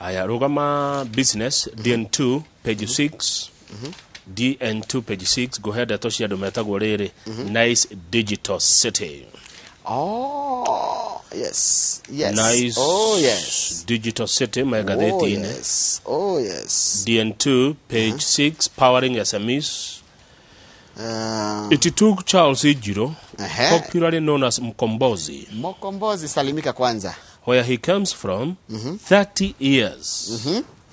Aya rugama business DN2 page 6. DN2 page 6 go ahead atoshi andu metagwo riri nice digital city. Oh yes. Nice. Oh yes. Digital city magatheti-inĩ. Oh yes. DN2 page 6 powering SMEs. It took Charles Njiru, popularly known as Mkombozi. Mkombozi salimika kwanza. Where he comes from, 30 years.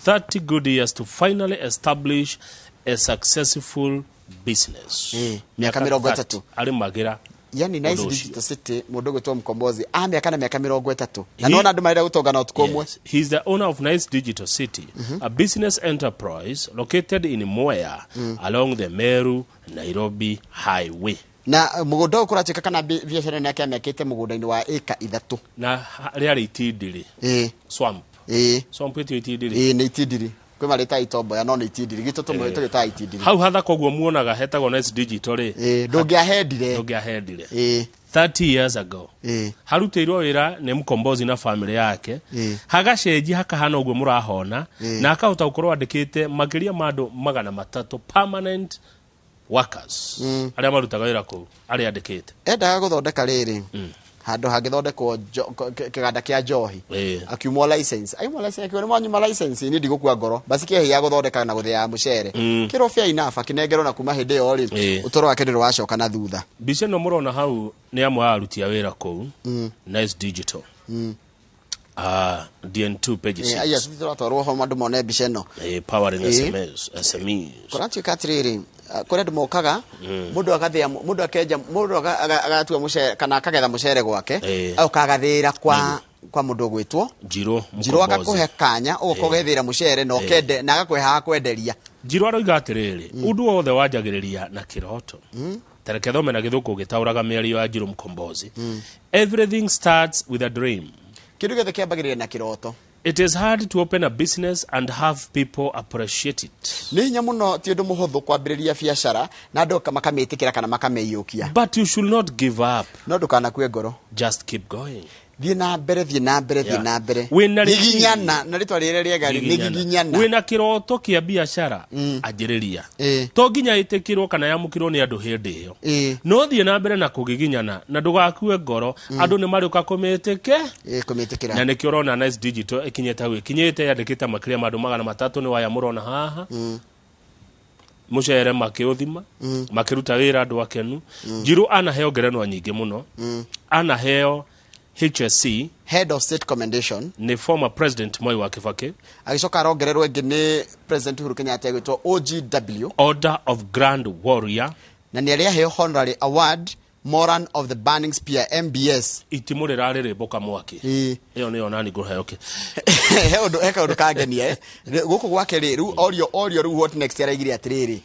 30 good years to finally establish a successful business. Miaka 30. Ali magira. Yani nice digital city mundu gwitwo Mkombozi miaka na miaka 30. Na nona andu marira gutongana utukomwe. He's the owner of Nice Digital City, a business enterprise located in Mwea along the Meru Nairobi highway. Na mugondo kurachika kana biashara yake amekete mugondo-ini wa eka 3. Na riari itindiri. Swamp. Swamp itindiri. Ni itindiri. Kwe marita itomboya no ni itindiri gitu tumwe tugita itindiri. Hau hatha koguo muonaga hetagwo Nice Digital ri. Ndungiahendire. 30 years ago. Harutirwo wira ni Mkombozi na family yake. Hagacenji hakahana uguo murahona na akahota gukorwo andĩkĩte makĩria mandu 300 permanent workers. Aria marutaga wira ku aria andĩkĩte. Endaga guthondeka riri. Handu hagithondekwo kiganda kia njohi. Akiumwo license. Aimwo license akiwa ni mwanyuma license ni ndigukua ngoro. Basi kia ya guthondeka na guthia mucere. Kiro fia inafa kinengero na kuma hinde yo ri. Utoro wake ndiro wacoka na thutha. Bice no murona hau ni amwe arutia wira ku. Nice Digital. DN2 page 6. Yes, twarwo ho mandu mone bice no. Powering SMEs. Kurati katriri kore ndimokaga mundu agathia mundu akenja mundu agatua mucere kana akagetha mucere gwake au kagathira kwa mundu gwitwo Njiru akakuhe kanya ukogethira mucere no kende na agakweha kwenderia. Njiru aroiga atiriri undu wothe wanjagiriria na kiroto. Tareke thome na githuku gitauraga miario ya Njiru Mkombozi. Everything starts with a dream. Kidu githe kiambagiriria na kiroto. It is hard to open a business and have people appreciate it. Ni nya muno ti undu muhuthu kwambiriria biacara na andu makamitikira kana makameiyukia. But you should not give up. No ndukana kwe ngoro. Just keep going. Thie na mbere. Niginyana na ritwa rire riega niginyana. Wina kiroto kia biacara anjiriria. To nginya itikirwo kana yamukirwo ni andu hindi iyo. No thie na mbere na kugiginyana na ndugakue ngoro andu ni mariuka kumitikira. Na nikio rona Nice Digital ikinyete yandikite makĩria mandu 300 ni waya murona haha. Mucere makiuthima makiruta wira andu akenu. Njiru anaheo ngerenwa nyingi muno. Anaheo HSC, Head of State Commendation, ni former President Moi wa Kibaki. Agicoka arongererwo ingi ni President Uhuru Kenyatta gwitwo OGW, Order of Grand Warrior, na ni aria heo Honorary Award Moran of the Burning Spear MBS. Itimu rirari boka mwaki. Iyo ni onani nguheo ki. Eka undu kangenie. Guku gwake ri ru orio ru what next araigire atiriri.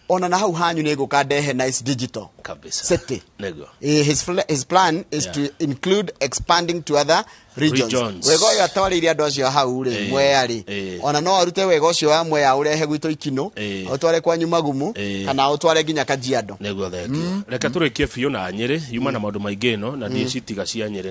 Ona na hau hanyu ni gukandehe Nice Digital City. Nego. His plan is to include expanding to other regions. Wego yo atwariria andu acio hau ri Mwea ri. Ona no arute wego ucio wa Mwea urehe gwito Ikino, utware kwa Nyumagumu kana utware nginya Kajiado. Nego thekio. Reka turikie biu na Nyeri, yuma na maundu maingi no na ndicitiga cia Nyeri.